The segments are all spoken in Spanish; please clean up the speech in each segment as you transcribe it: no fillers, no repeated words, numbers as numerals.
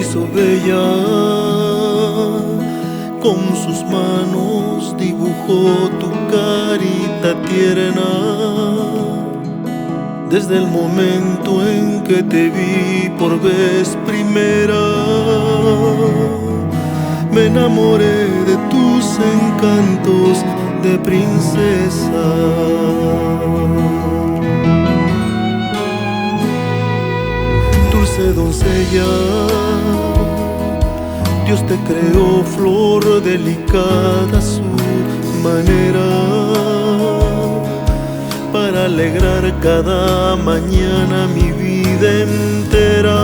hizo bella, con sus manos dibujó tu carita tierna. Desde el momento en que te vi por vez primera, me enamoré de tus encantos de princesa. Dulce doncella, Dios te creó flor delicada a su manera, para alegrar cada mañana mi vida entera,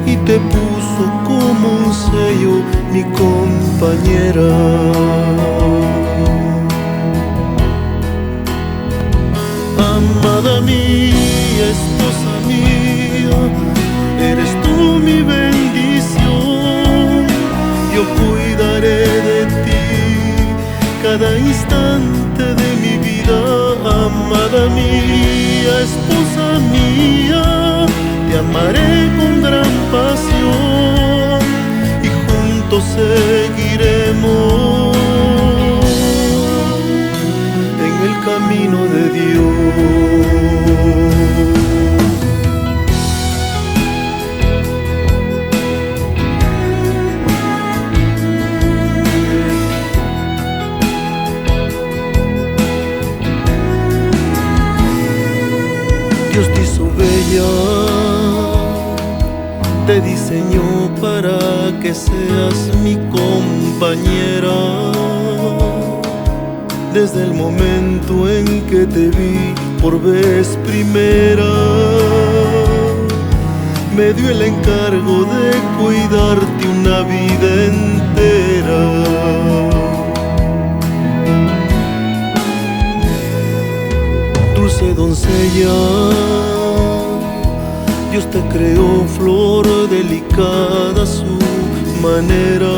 y te puso como un sello mi compañera. Amada mía, esposa mía, eres tú mi bendición. Yo cuidaré de ti cada instante de mi vida. Amada mía, esposa mía, te amaré con gran pasión y juntos seguiremos en el camino de Dios. Dios te hizo bella, te diseñó para que seas mi compañera. Desde el momento en que te vi por vez primera, me dio el encargo de cuidarte una vida entera. Dulce doncella, Dios te creó flor delicada a su manera,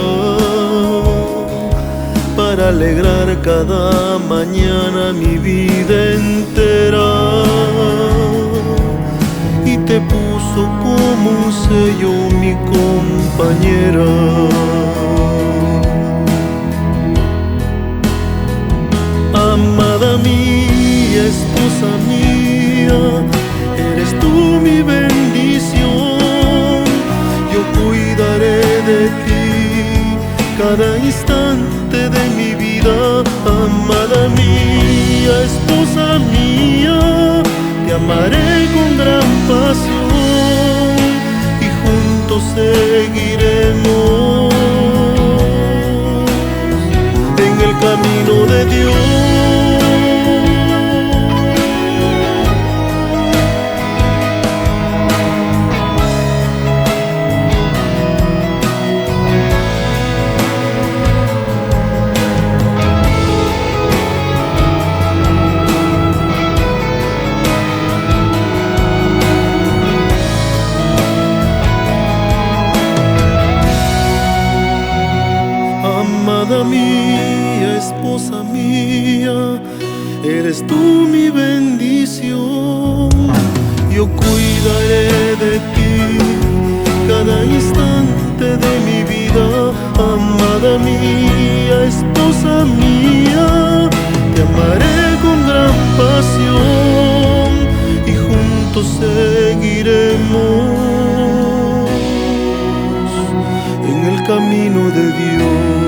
para alegrar cada mañana mi vida entera, y te puso como un sello mi compañera. Amada mía, esposa mía, eres tú mi bendición. Yo cuidaré de ti cada instante de mi vida. Amada mía, esposa mía, te amaré con gran pasión y juntos seguiremos en el camino de Dios. Amada mía, esposa mía, eres tú mi bendición. Yo cuidaré de ti cada instante de mi vida. Amada mía, esposa mía, te amaré con gran pasión y juntos seguiremos en el camino de Dios.